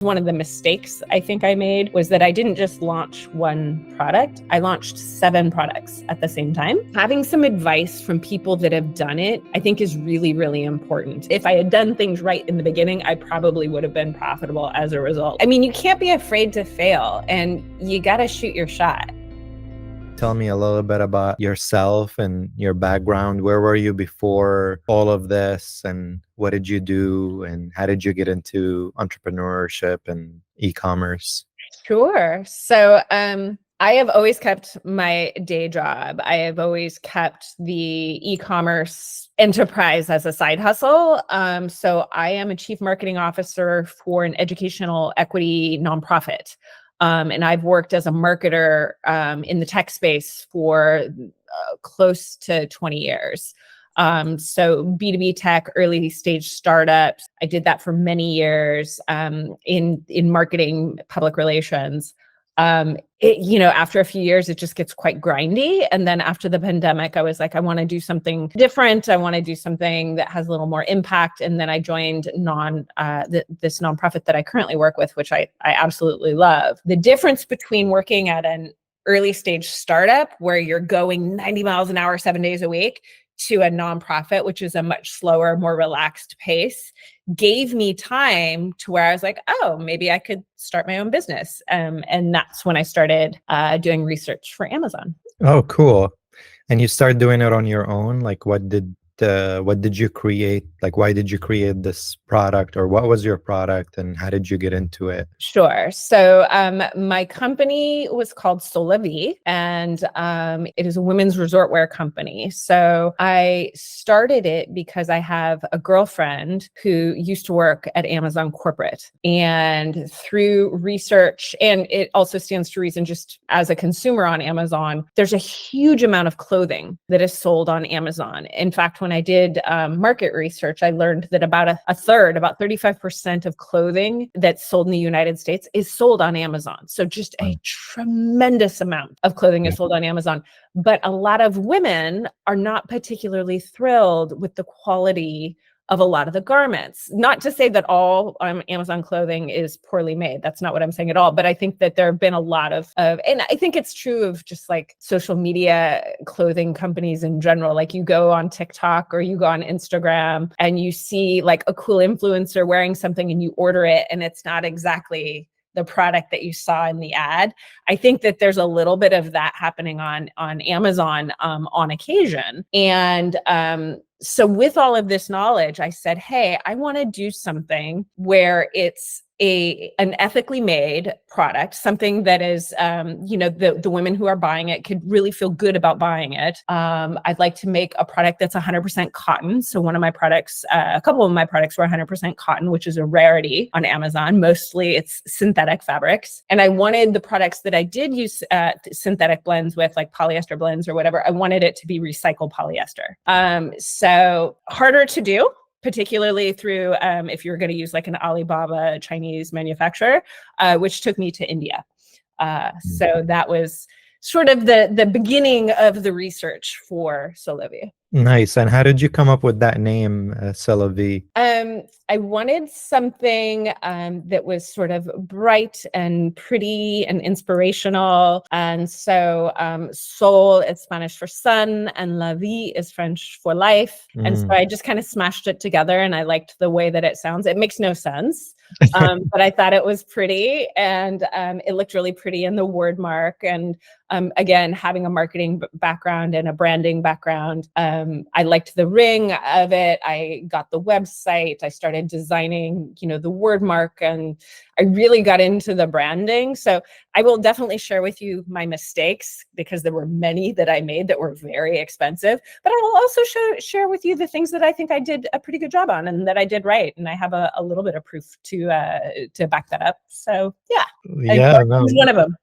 One of the mistakes I think I made was that I didn't just launch one product. I launched 7 products at the same time. Having some advice from people that have done it, I think is really, really important. If I had done things right in the beginning, I probably would have been profitable as a result. I mean, you can't be afraid to fail and you got to shoot your shot. Tell me a little bit about yourself and your background. Where were you before all of this, and what did you do, and how did you get into entrepreneurship and e-commerce? Sure. So, I have always kept my day job. I have always kept the e-commerce enterprise as a side hustle. So I am a chief marketing officer for an educational equity nonprofit. And I've worked as a marketer in the tech space for close to 20 years. So B2B tech, early stage startups. I did that for many years in marketing, public relations. After a few years, it just gets quite grindy. And then after the pandemic, I was like, I want to do something different. I want to do something that has a little more impact. And then I joined this nonprofit that I currently work with, which I absolutely love. The difference between working at an early stage startup where you're going 90 miles an hour, 7 days a week, to a nonprofit, which is a much slower, more relaxed pace, gave me time to where I was like, oh, maybe I could start my own business. And that's when I started doing research for Amazon. Oh, cool. And you started doing it on your own? Like, what did you create? Like, why did you create this product, or what was your product, and how did you get into it? Sure. So my company was called Solavi, and it is a women's resort wear company. So I started it because I have a girlfriend who used to work at Amazon corporate. And through research, and it also stands to reason just as a consumer on Amazon, there's a huge amount of clothing that is sold on Amazon. In fact, when I did market research, I learned that about a third, about 35% of clothing that's sold in the United States is sold on Amazon. So just a tremendous amount of clothing is sold on Amazon. But a lot of women are not particularly thrilled with the quality of a lot of the garments. Not to say that all Amazon clothing is poorly made. That's not what I'm saying at all. But I think that there have been a lot of, and I think it's true of just like social media clothing companies in general. Like you go on TikTok or you go on Instagram and you see like a cool influencer wearing something and you order it and it's not exactly the product that you saw in the ad. I think that there's a little bit of that happening on Amazon on occasion. And so with all of this knowledge, I said, hey, I want to do something where it's an ethically made product, something that is, the women who are buying it could really feel good about buying it. I'd like to make a product that's 100% cotton. So one of my products, a couple of my products were 100% cotton, which is a rarity on Amazon. Mostly it's synthetic fabrics. And I wanted the products that I did use synthetic blends with, like polyester blends or whatever, I wanted it to be recycled polyester. So harder to do, particularly through if you're going to use like an Alibaba Chinese manufacturer, which took me to India. So that was sort of the beginning of the research for Solavi. Nice. And how did you come up with that name, Solavi? I wanted something that was sort of bright and pretty and inspirational. And so Sol is Spanish for sun and La Vie is French for life. And so I just kind of smashed it together and I liked the way that it sounds. It makes no sense, but I thought it was pretty and it looked really pretty in the word mark. And again, having a marketing background and a branding background, I liked the ring of it. I got the website. I started designing, the word mark, and I really got into the branding. So I will definitely share with you my mistakes because there were many that I made that were very expensive, but I will also share with you the things that I think I did a pretty good job on and that I did right. And I have a little bit of proof to back that up. So yeah, no, one of them.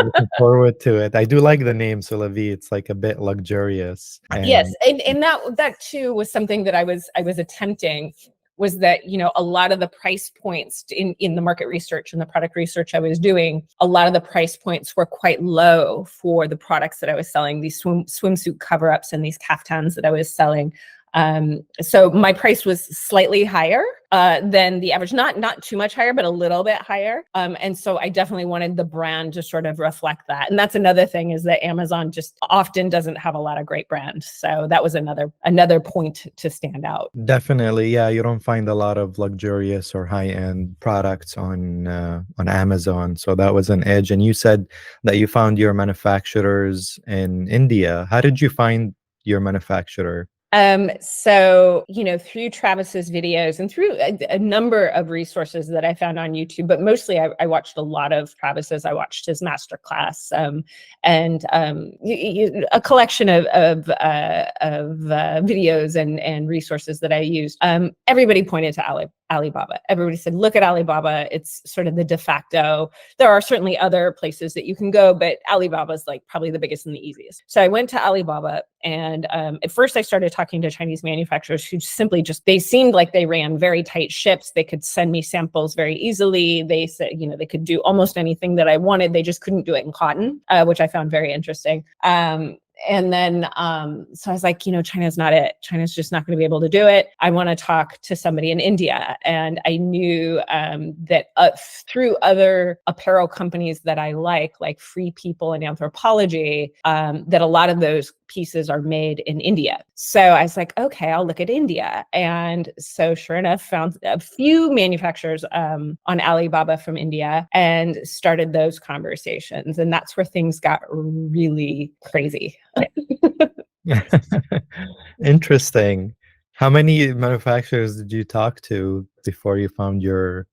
looking forward to it. I do like the name Solavi. It's like a bit luxurious. Yes, and that too was something that I was attempting, was that, a lot of the price points in the market research and the product research I was doing, a lot of the price points were quite low for the products that I was selling, these swimsuit cover-ups and these caftans that I was selling. So my price was slightly higher than the average, not too much higher, but a little bit higher. And so I definitely wanted the brand to sort of reflect that. And that's another thing, is that Amazon just often doesn't have a lot of great brands. So that was another point to stand out. Definitely, yeah. You don't find a lot of luxurious or high-end products on Amazon, so that was an edge. And you said that you found your manufacturers in India. How did you find your manufacturer? So, through Travis's videos and through a number of resources that I found on YouTube, but mostly I watched a lot of Travis's. I watched his masterclass, and a collection of videos and resources that I used. Everybody pointed to Alibaba. Everybody said, look at Alibaba. It's sort of the de facto. There are certainly other places that you can go, but Alibaba is like probably the biggest and the easiest. So I went to Alibaba, and at first I started talking to Chinese manufacturers who simply they seemed like they ran very tight ships. They could send me samples very easily. They said, they could do almost anything that I wanted. They just couldn't do it in cotton, which I found very interesting. And then, so I was like, China's not it. China's just not going to be able to do it. I want to talk to somebody in India. And I knew that through other apparel companies that I like Free People and Anthropology, that a lot of those pieces are made in India. So I was like, okay, I'll look at India. And so sure enough, found a few manufacturers on Alibaba from India and started those conversations. And that's where things got really crazy. Interesting. How many manufacturers did you talk to before you found your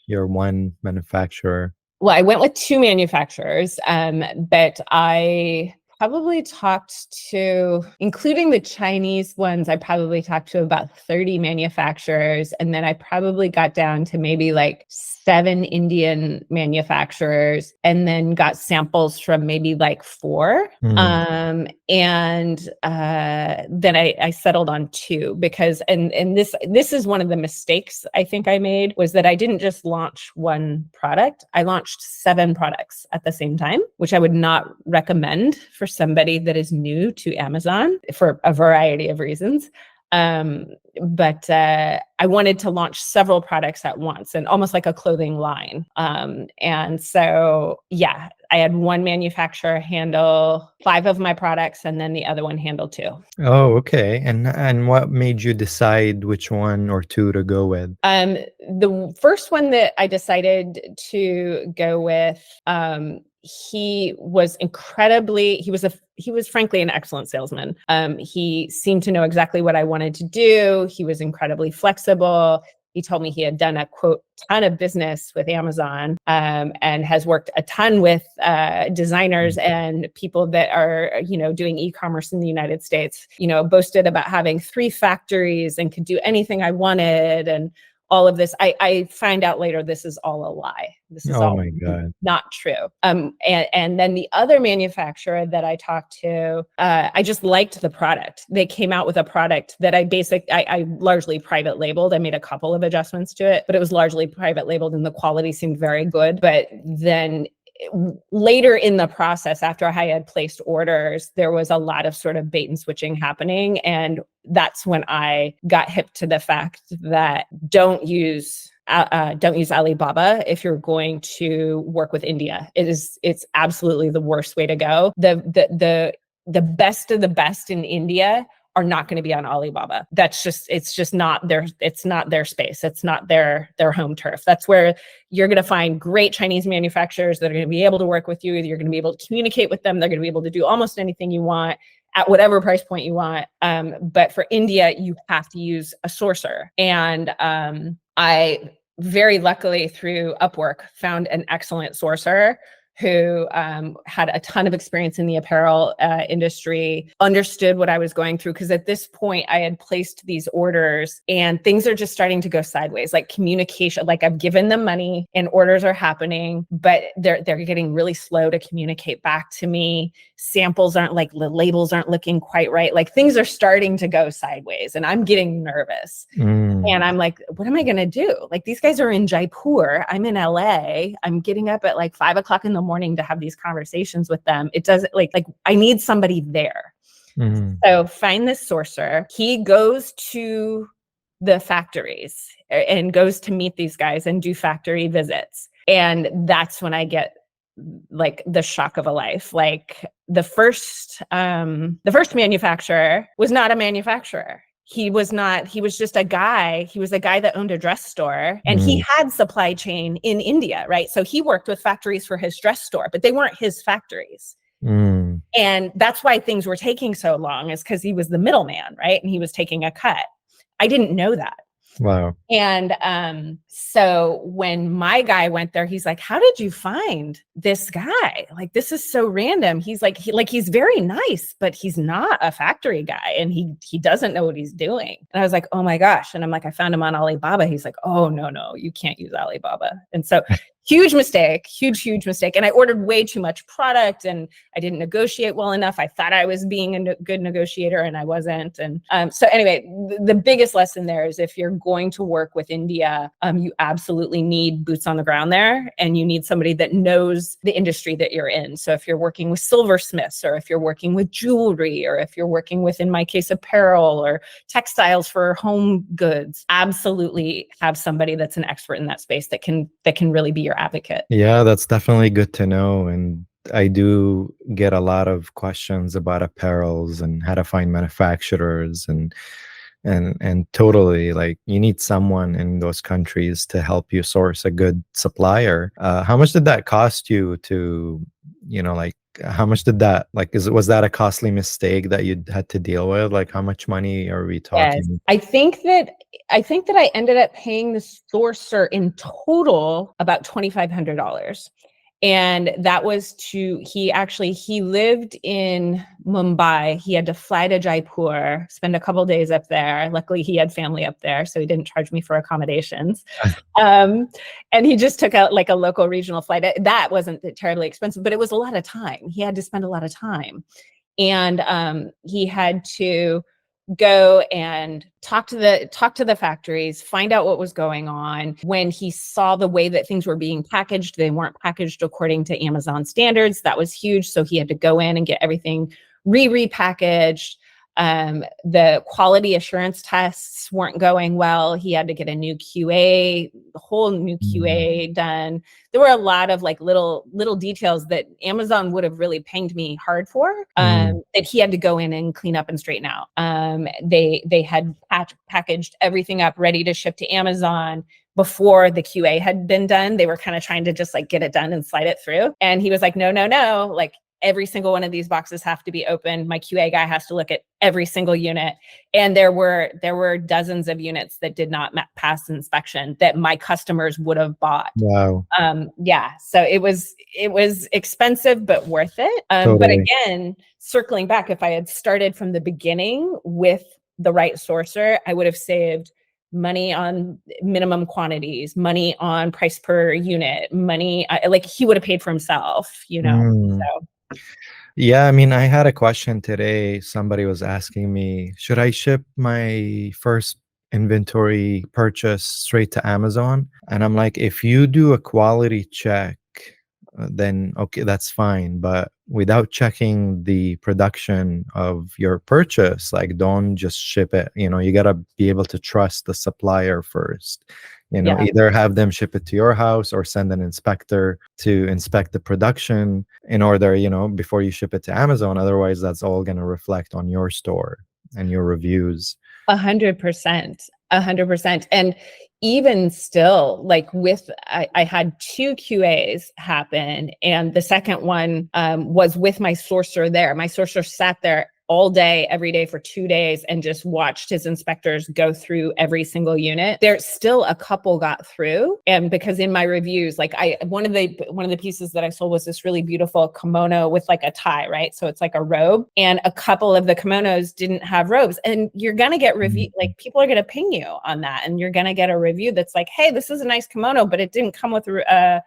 one manufacturer? Well, I went with 2 manufacturers, but I probably talked to, including the Chinese ones, I probably talked to about 30 manufacturers. And then I probably got down to maybe like 7 Indian manufacturers, and then got samples from maybe like 4. And then I settled on 2 because, and this is one of the mistakes I think I made, was that I didn't just launch one product. I launched 7 products at the same time, which I would not recommend for somebody that is new to Amazon for a variety of reasons. But I wanted to launch several products at once, and almost like a clothing line. And so, yeah, I had one manufacturer handle 5 of my products, and then the other one handle 2. Oh, okay. And what made you decide which one or 2 to go with? The first one that I decided to go with, he was frankly an excellent salesman. He seemed to know exactly what I wanted to do. He was incredibly flexible. He told me he had done a quote ton of business with Amazon, and has worked a ton with designers and people that are, doing e-commerce in the United States. Boasted about having 3 factories and could do anything I wanted, and all of this. I find out later this is all a lie. This is all my God. Not true. And then the other manufacturer that I talked to, I just liked the product. They came out with a product that I largely private labeled. I made a couple of adjustments to it, but it was largely private labeled, and the quality seemed very good. But then later in the process, after I had placed orders, there was a lot of sort of bait and switching happening. And that's when I got hip to the fact that don't use Alibaba if you're going to work with India. It's absolutely the worst way to go. The best of the best in India are not going to be on Alibaba. It's just not their space. It's not their home turf. That's where you're going to find great Chinese manufacturers that are going to be able to work with you. You're going to be able to communicate with them. They're going to be able to do almost anything you want at whatever price point you want. But for India, you have to use a sourcer. And I very luckily through Upwork found an excellent sourcer who had a ton of experience in the apparel industry, understood what I was going through. Because at this point, I had placed these orders and things are just starting to go sideways, like communication. Like I've given them money and orders are happening, but they're getting really slow to communicate back to me. Samples aren't like, the labels aren't looking quite right. Like things are starting to go sideways and I'm getting nervous. And I'm like, what am I going to do? Like these guys are in Jaipur. I'm in LA. I'm getting up at like 5 o'clock in the morning to have these conversations with them. It doesn't like I need somebody there. Mm. So find this sourcer. He goes to the factories and goes to meet these guys and do factory visits. And that's when I get like the shock of a life. Like the first manufacturer was not a manufacturer. He was just a guy. He was a guy that owned a dress store, and he Mm. had supply chain in India, right? So he worked with factories for his dress store, but they weren't his factories. Mm. And that's why things were taking so long, is because he was the middleman, right? And he was taking a cut. I didn't know that. Wow. And so when my guy went there, he's like, "How did you find this guy? Like, this is so random." He's like, he's very nice, but he's not a factory guy, and he doesn't know what he's doing. And I was like, "Oh my gosh!" And I'm like, "I found him on Alibaba." He's like, "Oh no, you can't use Alibaba." And so huge mistake. And I ordered way too much product, and I didn't negotiate well enough. I thought I was being a good negotiator, and I wasn't. And so anyway, the biggest lesson there is, if you're going to work with India, you absolutely need boots on the ground there, and you need somebody that knows the industry that you're in. So if you're working with silversmiths, or if you're working with jewelry, or if you're working with, in my case, apparel or textiles for home goods, absolutely have somebody that's an expert in that space that can really be your advocate. Yeah, that's definitely good to know. And I do get a lot of questions about apparels and how to find manufacturers, and totally, like, you need someone in those countries to help you source a good supplier. How much did that cost you to, like, how much did that, like, was that a costly mistake that you had to deal with? Like, how much money are we Yes, talking? I think that I ended up paying the sourcer in total about $2,500. And that was he lived in Mumbai. He had to fly to Jaipur, spend a couple days up there. Luckily, he had family up there, so he didn't charge me for accommodations. And he just took out like a local regional flight. That wasn't terribly expensive, but it was a lot of time. He had to spend a lot of time. And he had to go and talk to the factories, find out what was going on. When he saw the way that things were being packaged, they weren't packaged according to Amazon standards. That was huge. So he had to go in and get everything repackaged. The quality assurance tests weren't going well. He had to get a new QA, the whole new QA done. There were a lot of like little details that Amazon would have really pinged me hard for, that he had to go in and clean up and straighten out. They had packaged everything up, ready to ship to Amazon before the QA had been done. They were kind of trying to just like get it done and slide it through. And he was like, no, like, every single one of these boxes have to be opened. My QA guy has to look at every single unit. And there were dozens of units that did not pass inspection that my customers would have bought. Wow. Yeah. So it was expensive, but worth it. But Totally. again, circling back, if I had started from the beginning with the right sourcer, I would have saved money on minimum quantities, money on price per unit, money, like he would have paid for himself, So. Yeah, I mean, I had a question today. Somebody was asking me, should I ship my first inventory purchase straight to Amazon? And I'm like, if you do a quality check, then okay, that's fine. But without checking the production of your purchase, like, don't just ship it. You got to be able to trust the supplier first. Yeah. Either have them ship it to your house or send an inspector to inspect the production in order, before you ship it to Amazon. Otherwise, that's all going to reflect on your store and your reviews. 100%. And even still, like I had 2 QAs happen, and the second one was with my sourcer there. My sourcer sat there all day, every day for 2 days, and just watched his inspectors go through every single unit. There's still a couple got through. And because in my reviews, like one of the pieces that I sold was this really beautiful kimono with like a tie, right? So it's like a robe, and a couple of the kimonos didn't have robes. And you're going to get review, like people are going to ping you on that. And you're going to get a review that's like, hey, this is a nice kimono, but it didn't come with a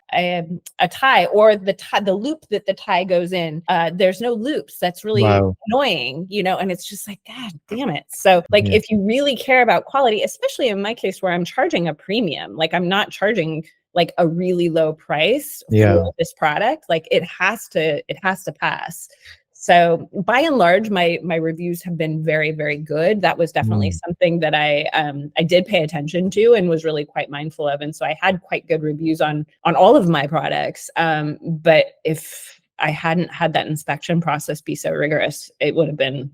tie, or the loop that the tie goes in. There's no loops. That's really annoying. And it's just like, God damn it. So like, if you really care about quality, especially in my case where I'm charging a premium, like I'm not charging like a really low price for this product, like it has to pass. So by and large, my reviews have been very, very good. That was definitely Mm. something that I did pay attention to and was really quite mindful of. And so I had quite good reviews on all of my products. But if I hadn't had that inspection process be so rigorous, it would have been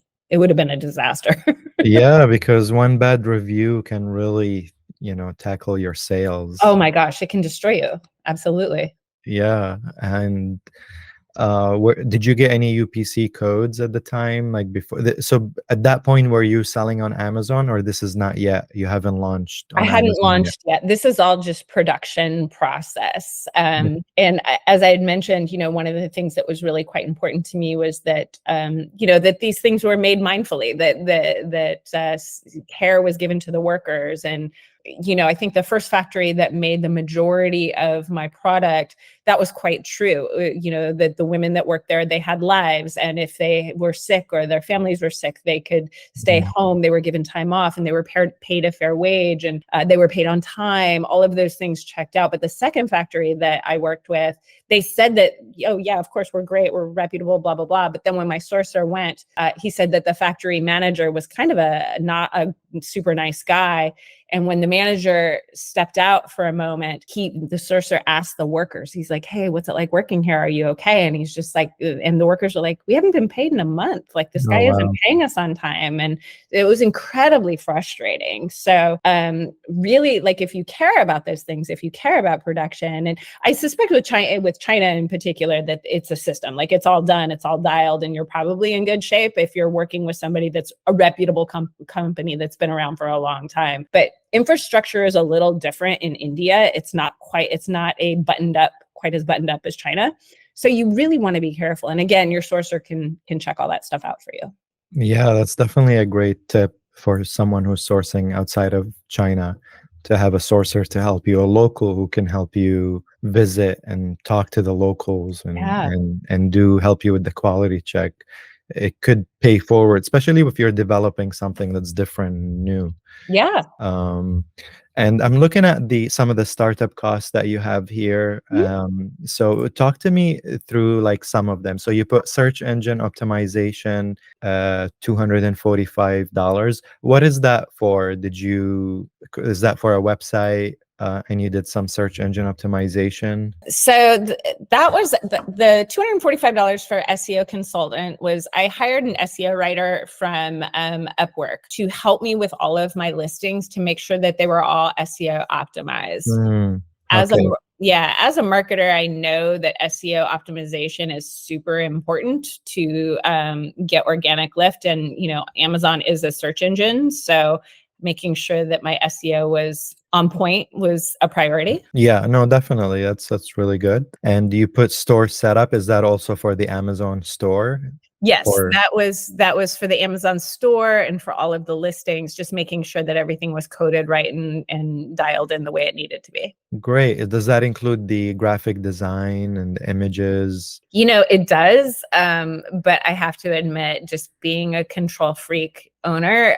a disaster. Yeah, because one bad review can really, tackle your Oh sales. my gosh, it can destroy you. Absolutely. Yeah. And did you get any UPC codes at the time, like before? So at that point, were you selling on Amazon, or this is not yet? You haven't launched I on hadn't Amazon yet? launched yet. This is all just production process. As I had mentioned, one of the things that was really quite important to me was that, that these things were made mindfully, that care was given to the workers. And, I think the first factory that made the majority of my product, that was quite true. That the women that worked there, they had lives. And if they were sick or their families were sick, they could stay Mhm. home. They were given time off and they were paid a fair wage, and they were paid on time. All of those things checked out. But the second factory that I worked with, they said that, oh yeah, of course, we're great, we're reputable, blah, blah, blah. But then when my sourcer went, he said that the factory manager was kind of not a super nice guy. And when the manager stepped out for a moment, the sourcer asked the workers, he's like, hey, what's it like working here? Are you okay? And he's just like, and the workers are like, we haven't been paid in a month. Like, this Oh, guy isn't wow. paying us on time. And it was incredibly frustrating. So really, like, if you care about those things, if you care about production, and I suspect with China in particular, that it's a system, like it's all done, it's all dialed, and you're probably in good shape if you're working with somebody that's a reputable company that's been around for a long time. But infrastructure is a little different in India. It's not quite as buttoned up as China. So you really want to be careful. And again, your sourcer can check all that stuff out for you. Yeah, that's definitely a great tip for someone who's sourcing outside of China, to have a sourcer to help you, a local who can help you visit and talk to the locals and Yeah. do help you with the quality check. It could pay forward, especially if you're developing something that's different and new. Yeah. Um, and I'm looking at some of the startup costs that you have here. Mhm. So talk to me through like some of them. So you put search engine optimization, $245. What is that for? Is that for a website? And you did some search engine optimization? So that was the $245 for SEO consultant. Was I hired an SEO writer from Upwork to help me with all of my listings to make sure that they were all SEO optimized. Mm, As a okay. as a marketer, I know that SEO optimization is super important to get organic lift. And Amazon is a search engine, so making sure that my SEO was on point was a priority. Yeah, no, definitely. That's really good. And you put store setup. Is that also for the Amazon store? Yes, Or that was for the Amazon store and for all of the listings, just making sure that everything was coded right and dialed in the way it needed to be. great. Does that include the graphic design and the images? It does, but I have to admit, just being a control freak owner,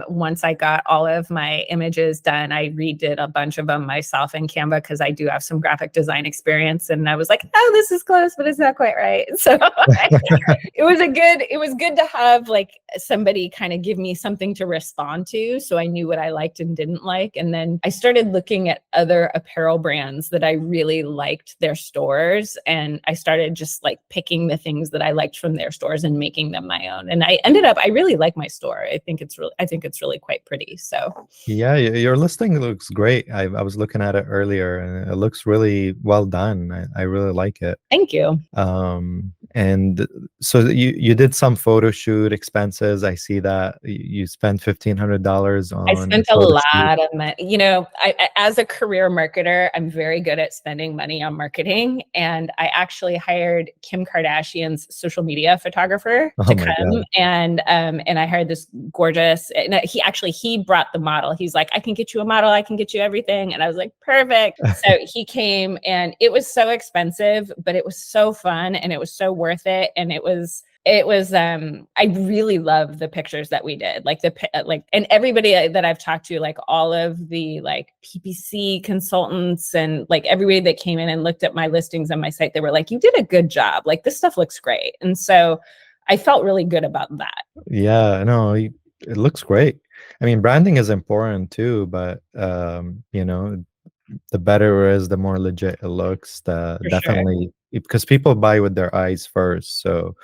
once I got all of my images done, I redid a bunch of them myself in Canva because I do have some graphic design experience, and I was like, oh, this is close, but it's not quite right. So it was good to have like somebody kind of give me something to respond to, so I knew what I liked and didn't like. And then I started looking at other apparel brands that I really liked their stores, and I started just like picking the things that I liked from their stores and making them my own. And I really like my store. I think it's really quite pretty. So Yeah, your listing looks great. I was looking at it earlier and it looks really well done. I really like it. thank you. And so you did some photo shoot expenses. I see that you spent $1,500 I on a spent a photo shoot. lot of money. As a career marketer, I'm very good at spending money on marketing. And I actually hired Kim Kardashian's social media photographer Oh to my come, God. and I hired this gorgeous. And he brought the model. He's like, I can get you a model. I can get you everything. And I was like, perfect. So he came, and it was so expensive, but it was so fun, and it was so worth it. And I really love the pictures that we did, and everybody that I've talked to, like all of the like PPC consultants and like everybody that came in and looked at my listings on my site, they were like, you did a good job, like this stuff looks great. And so I felt really good about that. Yeah, no, it looks great. I mean, branding is important too, but the better it is, the more legit it looks. The For sure. definitely because people buy with their eyes first. So,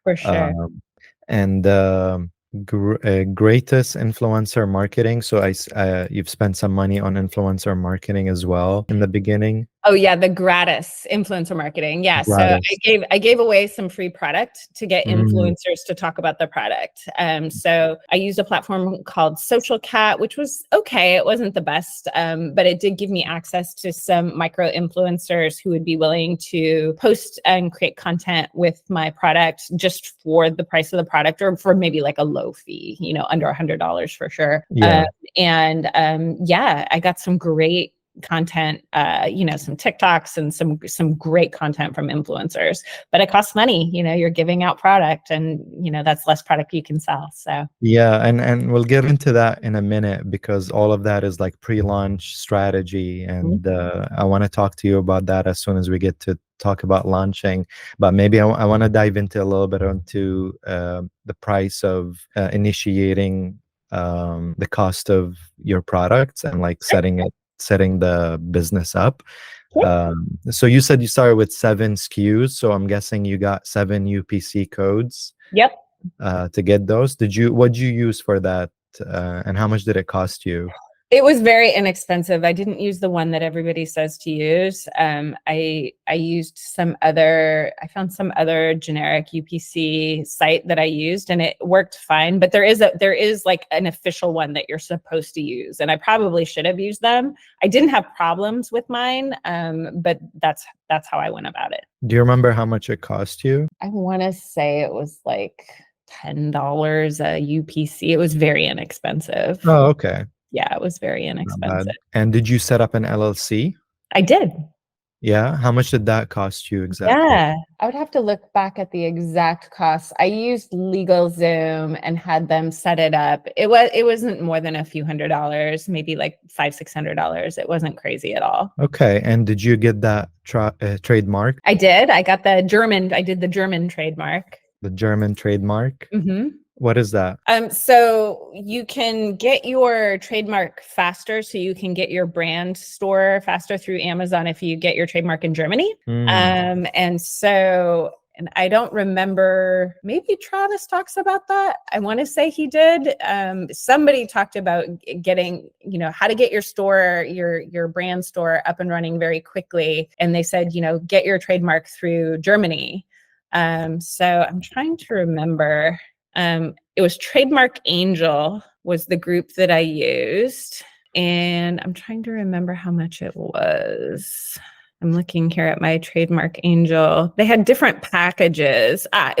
For sure. um, and greatest influencer marketing. So you've spent some money on influencer marketing as well in the beginning. Oh yeah, the gratis influencer marketing. Yeah. So Gratis. I gave away some free product to get Mm, influencers to talk about the product. So I used a platform called Social Cat, which was okay. It wasn't the best, but it did give me access to some micro influencers who would be willing to post and create content with my product just for the price of the product, or for maybe like a low fee, under $100 for sure. yeah. Yeah, I got some great content, some TikToks and some great content from influencers, but it costs money. You're giving out product, and that's less product you can sell. So Yeah, and we'll get into that in a minute because all of that is like pre-launch strategy, and I want to talk to you about that as soon as we get to talk about launching. But maybe I want to dive into a little bit onto the price of initiating the cost of your products and like setting the business up. So you said you started with 7 SKUs, so I'm guessing you got 7 UPC codes yep. to get those. What'd you use for that, and how much did it cost you? It was very inexpensive. I didn't use the one that everybody says to use. I used I found some other generic UPC site that I used, and it worked fine. But there is like an official one that you're supposed to use, and I probably should have used them. I didn't have problems with mine, but that's how I went about it. Do you remember how much it cost you? I want to say it was like $10 a UPC. It was very inexpensive. Oh, okay. Yeah, it was very Not inexpensive. bad. And did you set up an LLC? I did. Yeah. How much did that cost you exactly? Yeah, I would have to look back at the exact costs. I used LegalZoom and had them set it up. It wasn't more than a few $100s, maybe like $500-$600. It wasn't crazy at all. Okay. And did you get that trademark, I did. I did the German trademark. the German trademark? Mm-hmm. What is that? So you can get your trademark faster, so you can get your brand store faster through Amazon if you get your trademark in Germany. And I don't remember, maybe Travis talks about that. I want to say he did. Somebody talked about getting, how to get your store, your brand store up and running very quickly. And they said, get your trademark through Germany. So I'm trying to remember. It was Trademark Angel was the group that I used. And I'm trying to remember how much it was. I'm looking here at my Trademark Angel. They had different packages. I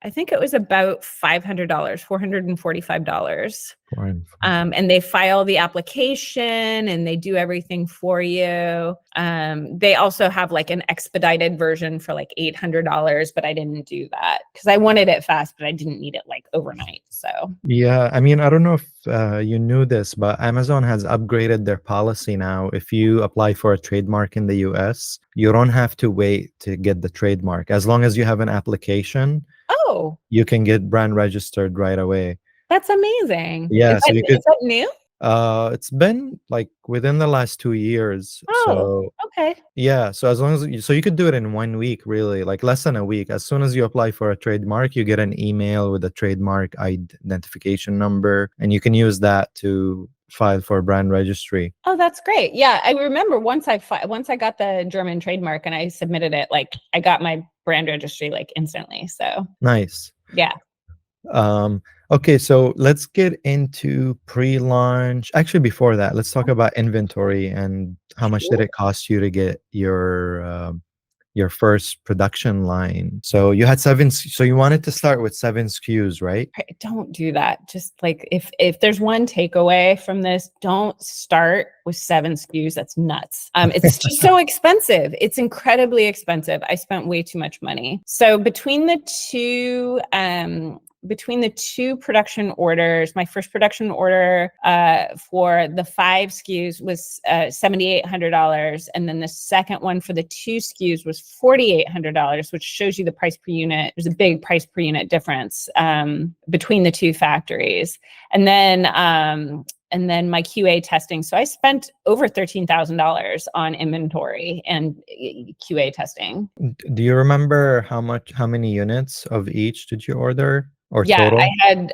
think it was about $500, $445. And they file the application and they do everything for you. They also have like an expedited version for like $800, but I didn't do that because I wanted it fast, but I didn't need it like overnight. So Yeah, I mean, I don't know if you knew this, but Amazon has upgraded their policy now. If you apply for a trademark in the US, you don't have to wait to get the trademark. As long as you have an application, you can get brand registered right away. That's amazing. Yeah, so you could. Is that new? It's been like within the last 2 years. Oh, so okay. yeah, so as long as you could do it in 1 week, really, like less than a week. As soon as you apply for a trademark, you get an email with a trademark identification number, and you can use that to file for brand registry. Oh, that's great. Yeah, I remember once I got the German trademark and I submitted it, like I got my brand registry like instantly. So nice. Yeah. Okay, so let's get into pre-launch. Actually, before that, let's talk about inventory and how much did it cost you to get your first production line. So you had 7, so you wanted to start with 7 SKUs, right? Don't do that. Just like if there's one takeaway from this, don't start with 7 SKUs. That's nuts. It's just so expensive. It's incredibly expensive. I spent way too much money. So between the two between the 2 production orders, my first production order for the 5 SKUs was $7,800. And then the second one for the 2 SKUs was $4,800, which shows you the price per unit. There's a big price per unit difference between the 2 factories. And then my QA testing. So I spent over $13,000 on inventory and QA testing. Do you remember how many units of each did you order or Yeah, total?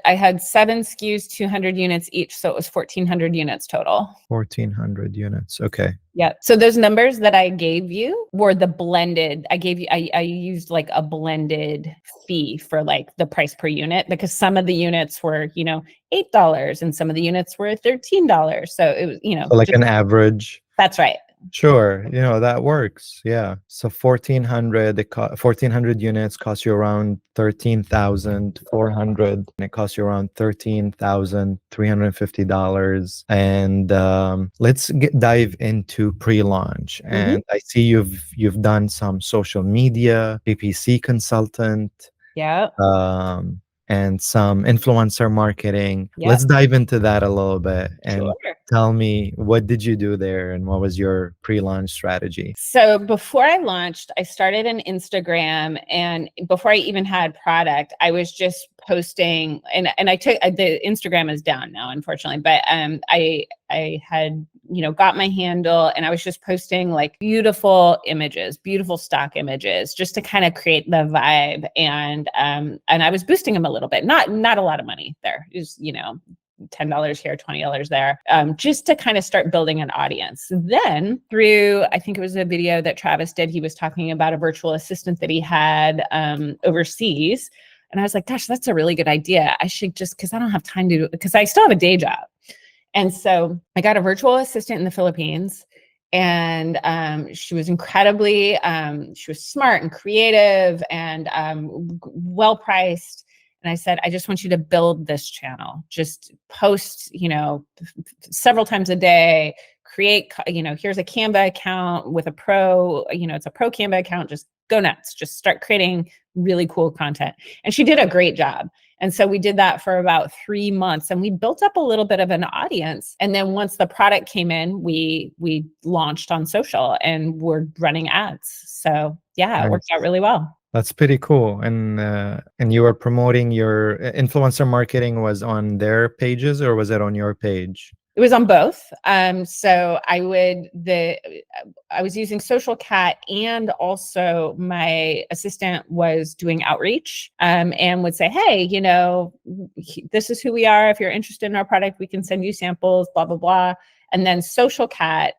I had 7 SKUs, 200 units each. So it was 1,400 units total. 1,400 units. Okay. Yeah. So those numbers that I gave you were the blended. I used like a blended fee for like the price per unit, because some of the units were, $8 and some of the units were $13. So it was, So like just, an average. that's right. Sure, that works. Yeah. So 1,400 units cost you around 13,400, and it costs you around $13,350. And let's dive into pre-launch. And I see you've done some social media, PPC consultant, Yeah. and some influencer marketing. Yeah. Let's dive into that a little bit and Sure. tell me, what did you do there and what was your pre-launch strategy? So before I launched, I started an Instagram, and before I even had product, I was just posting, and I took the Instagram is down now, unfortunately, but I had got my handle, and I was just posting like beautiful images, beautiful stock images, just to kind of create the vibe, and I was boosting them a little bit, not a lot of money there, just $10 here, $20 there, just to kind of start building an audience. Then through, I think it was a video that Travis did, he was talking about a virtual assistant that he had overseas. And I was like, gosh, that's a really good idea. I should just, because I don't have time to, because I still have a day job. And so I got a virtual assistant in the Philippines, and she was incredibly, she was smart and creative and well-priced. And I said, I just want you to build this channel. Just post, several times a day, create, here's a Canva account with a pro, it's a pro Canva account. Just go nuts. Just start creating really cool content. And she did a great job. And so we did that for about 3 months, and we built up a little bit of an audience. And then once the product came in, we launched on social and we're running ads. So yeah, it worked out really well. That's pretty cool. And you were promoting your influencer marketing was on their pages, or was it on your page? It was on both. So I was using Social Cat, and also my assistant was doing outreach, and would say, hey, this is who we are. If you're interested in our product, we can send you samples, blah, blah, blah. And then Social Cat,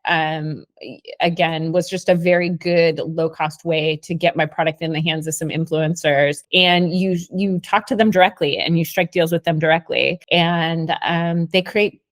again, was just a very good low-cost way to get my product in the hands of some influencers. And you talk to them directly, and you strike deals with them directly. And they create,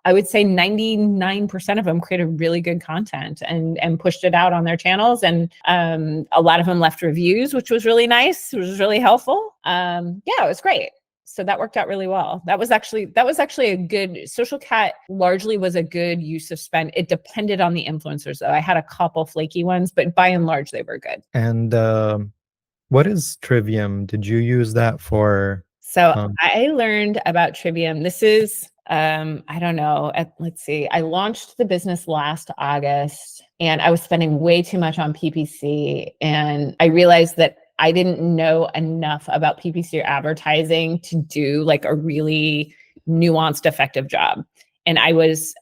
I would say 99% of them created really good content and pushed it out on their channels. And a lot of them left reviews, which was really nice. It was really helpful. Yeah, it was great. So that worked out really well. That was actually a good, Social Cat largely was a good use of spend. It depended on the influencers though. I had a couple flaky ones, but by and large, they were good. And what is Trivium? Did you use that for? So I learned about Trivium. This is, I don't know, let's see. I launched the business last August, and I was spending way too much on PPC. And I realized that I didn't know enough about PPC or advertising to do like a really nuanced, effective job. And I was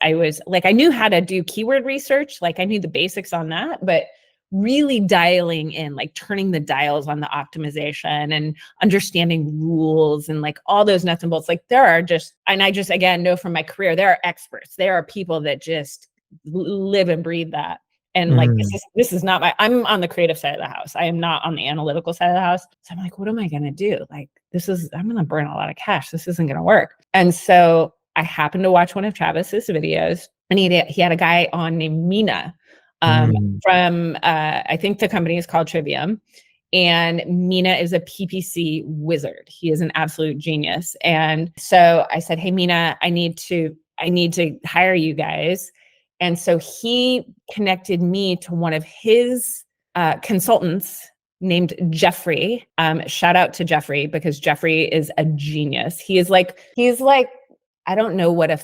like, I knew how to do keyword research. Like I knew the basics on that, but really dialing in, like turning the dials on the optimization and understanding rules and like all those nuts and bolts. Like there are just, and I just, again, know from my career, there are experts. There are people that just live and breathe that. And like, this is not I'm on the creative side of the house. I am not on the analytical side of the house. So I'm like, what am I going to do? Like, I'm going to burn a lot of cash. This isn't going to work. And so I happened to watch one of Travis's videos, and he had a guy on named Mina from, I think the company is called Trivium. And Mina is a PPC wizard. He is an absolute genius. And so I said, hey, Mina, I need to hire you guys. And so he connected me to one of his consultants named Jeffrey. Shout out to Jeffrey, because Jeffrey is a genius. He's like, I don't know what I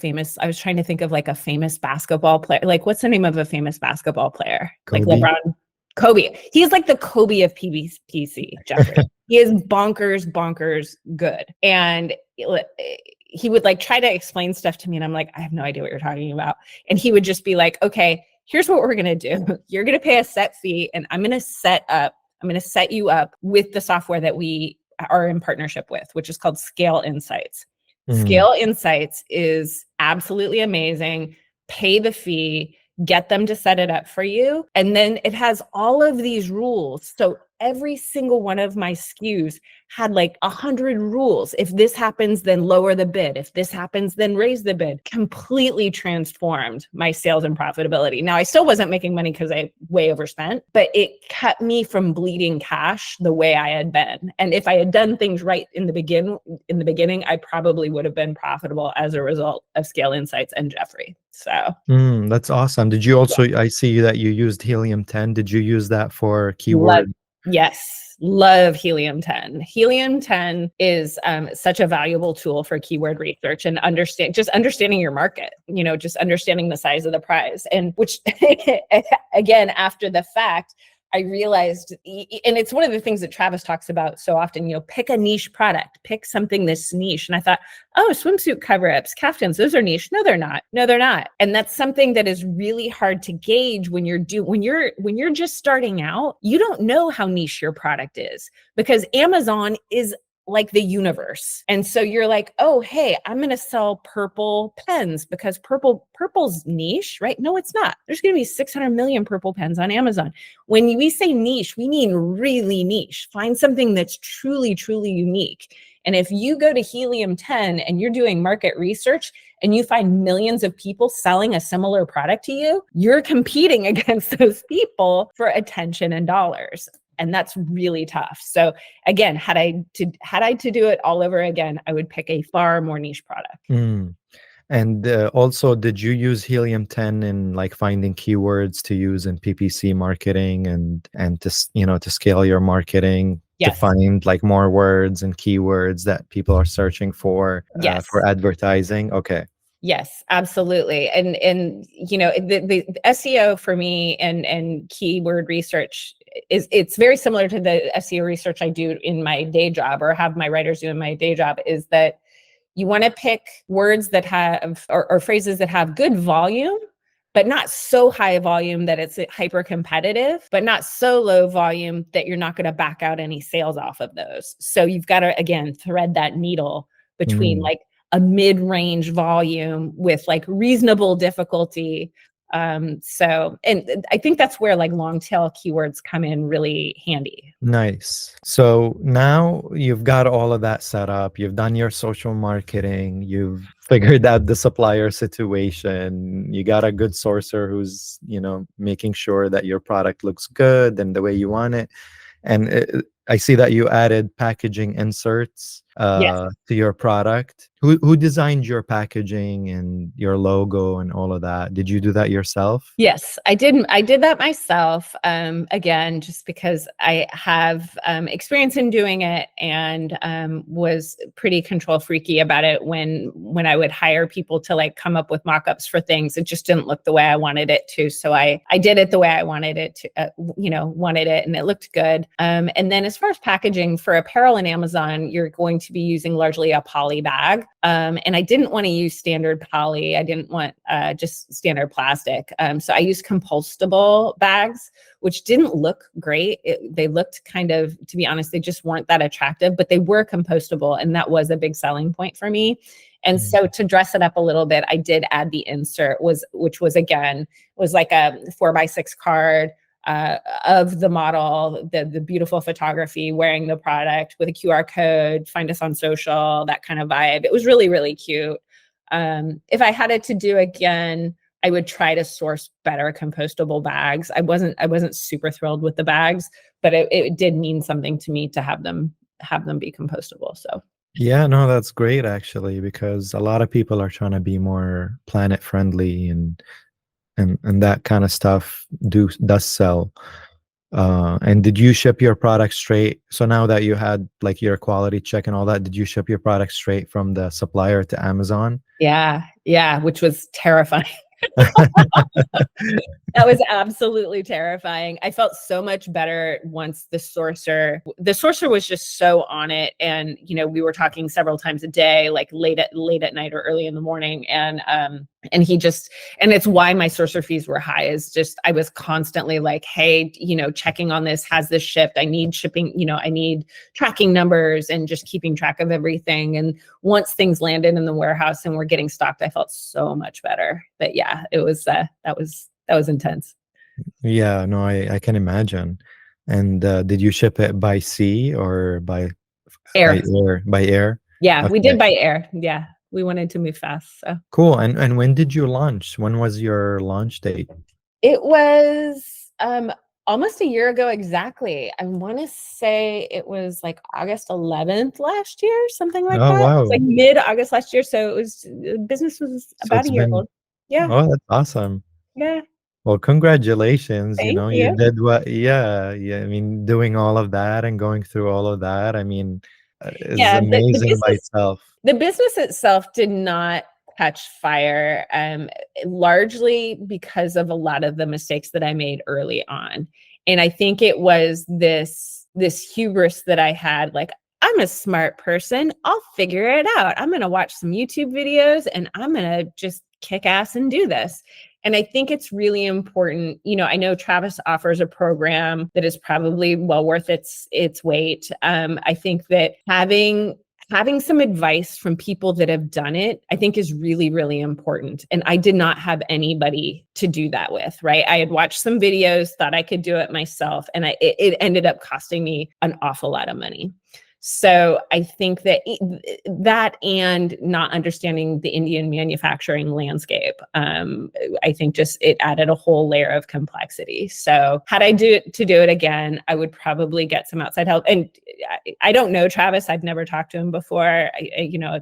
was trying to think of like a famous basketball player. Like, what's the name of a famous basketball player? Like Kobe. LeBron, Kobe. He's like the Kobe of PVPC, Jeffrey. He is bonkers good. And he would like try to explain stuff to me, and I'm like, I have no idea what you're talking about. And he would just be like, okay, here's what we're going to do. You're going to pay a set fee, and I'm going to set you up with the software that we are in partnership with, which is called Scale Insights. Scale Insights is absolutely amazing. Pay the fee, get them to set it up for you. And then it has all of these rules. So every single one of my SKUs had like 100 rules. If this happens, then lower the bid. If this happens, then raise the bid. Completely transformed my sales and profitability. Now, I still wasn't making money because I way overspent, but it kept me from bleeding cash the way I had been. And if I had done things right in the beginning, I probably would have been profitable as a result of Scale Insights and Jeffrey. So that's awesome. Did you also, I see that you used Helium 10. Did you use that for keyword? Yes, love Helium 10. Helium 10 is such a valuable tool for keyword research and understanding your market, just understanding the size of the prize. And which, again, after the fact, I realized, and it's one of the things that Travis talks about so often, pick a niche product, pick something that's niche. And I thought, oh, swimsuit cover-ups, caftans, those are niche. No, they're not. And that's something that is really hard to gauge when you're just starting out. You don't know how niche your product is, because Amazon is like the universe. And so you're like, oh, hey, I'm going to sell purple pens because purple's niche, right? No, it's not. There's going to be 600 million purple pens on Amazon. When we say niche, we mean really niche. Find something that's truly, truly unique. And if you go to Helium 10 and you're doing market research and you find millions of people selling a similar product to you, you're competing against those people for attention and dollars. And that's really tough. So again, had I to do it all over again, I would pick a far more niche product. And also, did you use Helium 10 in like finding keywords to use in PPC marketing and to scale your marketing? Yes. To find like more words and keywords that people are searching for for advertising? Okay. Yes, absolutely. And the SEO for me and keyword research it's very similar to the SEO research I do in my day job, or have my writers do in my day job, is that you want to pick words that have or phrases that have good volume, but not so high volume that it's hyper competitive, but not so low volume that you're not going to back out any sales off of those. So you've got to, again, thread that needle between like a mid-range volume with like reasonable difficulty. And I think that's where like long tail keywords come in really handy. Nice. So now you've got all of that set up. You've done your social marketing. You've figured out the supplier situation. You got a good sourcer who's, making sure that your product looks good and the way you want it. And I see that you added packaging inserts to your product. Who designed your packaging and your logo and all of that? Did you do that yourself? Yes, I did. I did that myself. Again, just because I have experience in doing it, and was pretty control freaky about it when I would hire people to like come up with mock-ups for things. It just didn't look the way I wanted it to. So I did it the way I wanted it to, wanted it, and it looked good. And then as far as packaging for apparel in Amazon, you're going to be using largely a poly bag. And I didn't want to use standard poly. I didn't want just standard plastic. So I used compostable bags, which didn't look great. They looked kind of, to be honest, they just weren't that attractive, but they were compostable. And that was a big selling point for me. And so to dress it up a little bit, I did add the insert, which was like a 4x6 card of the model, the beautiful photography wearing the product with a QR code, find us on social, that kind of vibe. It was really, really cute. If I had it to do again, I would try to source better compostable bags. I wasn't super thrilled with the bags, but it did mean something to me to have them be compostable. So yeah, no, that's great actually, because a lot of people are trying to be more planet friendly and that kind of stuff does sell. And did you ship your product straight? So now that you had like your quality check and all that, did you ship your product straight from the supplier to Amazon? Yeah, yeah, which was terrifying. That was absolutely terrifying. I felt so much better once the sourcer was just so on it. And, we were talking several times a day, like late at night or early in the morning. And he just, and it's why my sourcer fees were high, is just, I was constantly like, hey, checking on this, has this shipped? I need shipping, I need tracking numbers and just keeping track of everything. And once things landed in the warehouse and were getting stocked, I felt so much better. But yeah, it was, that was intense. Yeah, no, I can imagine. And did you ship it by sea or by Air. air? By air? Yeah, we Okay, did by air. Yeah, we wanted to move fast. So cool. And when did you launch? When was your launch date? it was almost a year ago exactly. I want to say it was like August 11th last year, something like Oh, that. It was wow. like mid-August last year. So business was So about it's a year been, old. Yeah, oh, that's awesome. yeah. Well, congratulations. Thank You you. did what, yeah, yeah. I mean, doing all of that and going through all of that, I mean, is Yeah, the amazing by business itself. the business itself did not catch fire, largely because of a lot of the mistakes that I made early on. And I think it was this hubris that I had, like, I'm a smart person. I'll figure it out. I'm going to watch some YouTube videos and I'm going to just kick ass and do this. And I think it's really important. I know Travis offers a program that is probably well worth its weight. I think that having some advice from people that have done it, I think, is really, really important. And I did not have anybody to do that with, right? I had watched some videos, thought I could do it myself, and it ended up costing me an awful lot of money. So I think that that and not understanding the Indian manufacturing landscape, I think just it added a whole layer of complexity. So had I do it again, I would probably get some outside help. And I don't know Travis. I've never talked to him before.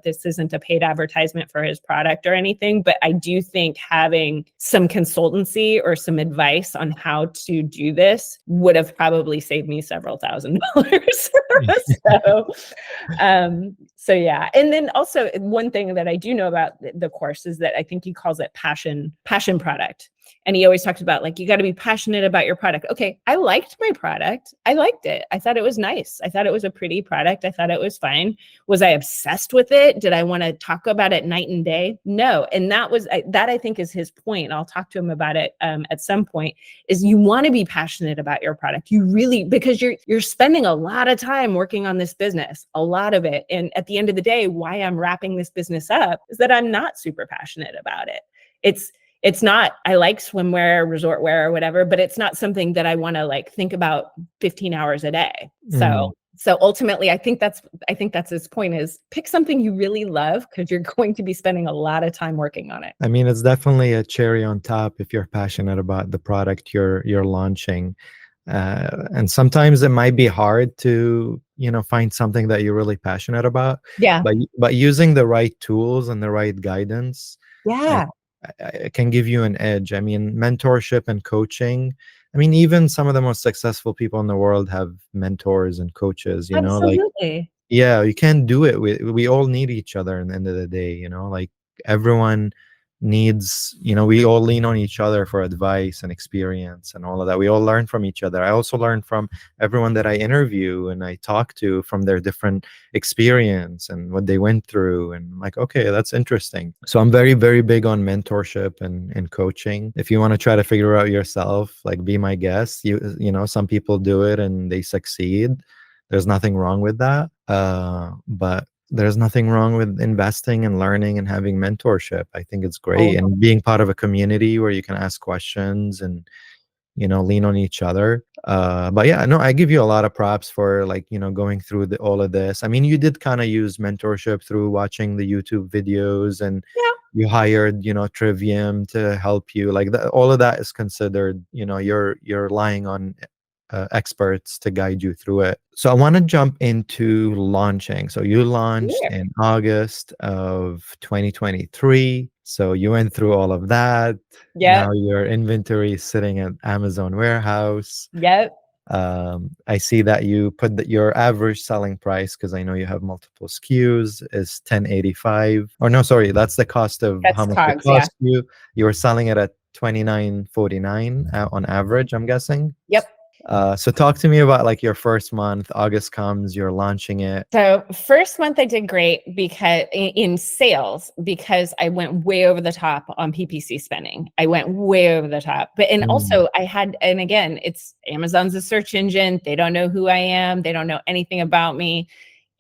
This isn't a paid advertisement for his product or anything, but I do think having some consultancy or some advice on how to do this would have probably saved me several $1,000s. So yeah. And then also one thing that I do know about the course is that I think he calls it passion product. And he always talks about, like, you got to be passionate about your product. Okay, I liked my product. I liked it. I thought it was nice. I thought it was a pretty product. I thought it was fine. Was I obsessed with it? Did I want to talk about it night and day? No. And that I think is his point. I'll talk to him about it at some point. Is you want to be passionate about your product. You really, because you're spending a lot of time working on this business, a lot of it. And at the end of the day, why I'm wrapping this business up is that I'm not super passionate about it. It's not, I like swimwear, resort wear, or whatever, but it's not something that I want to like think about 15 hours a day. Mm. So ultimately, I think that's his point, is pick something you really love, because you're going to be spending a lot of time working on it. I mean, it's definitely a cherry on top if you're passionate about the product you're launching. And sometimes it might be hard to, find something that you're really passionate about, Yeah. but using the right tools and the right guidance, Yeah. it can give you an edge. I mean, mentorship and coaching. I mean, even some of the most successful people in the world have mentors and coaches, like, Absolutely. yeah, you can't do it. We all need each other in the end of the day, like everyone needs, we all lean on each other for advice and experience and all of that. We all learn from each other. I also learn from everyone that I interview and I talk to, from their different experience and what they went through. And I'm like, okay, that's interesting. So I'm very, very big on mentorship and coaching. If you want to try to figure out yourself, like, be my guest. Some people do it and they succeed. There's nothing wrong with that. But there's nothing wrong with investing and learning and having mentorship. I think it's great. And being part of a community where you can ask questions and, lean on each other. But yeah, no, I give you a lot of props for, like, going through all of this. I mean, you did kind of use mentorship through watching the YouTube videos, and Yeah. you hired, Trivium to help you. Like, all of that is considered, you're relying on experts to guide you through it. So I want to jump into launching. So you launched Yeah. in August of 2023. So you went through all of that. Yep. Now your inventory is sitting at Amazon warehouse. Yep. I see that you put your average selling price, because I know you have multiple SKUs, is 1085. Or no, sorry, that's the cost of how That's much it COGS. Yeah. cost you. You were selling it at 29.49 on average, I'm guessing. Yep. So talk to me about like your first month. August comes, you're launching it. So first month I did great because in sales, because I went way over the top on PPC spending. I went way over the top. But and Mm, also I had, and again, it's Amazon's a search engine. They don't know who I am. They don't know anything about me.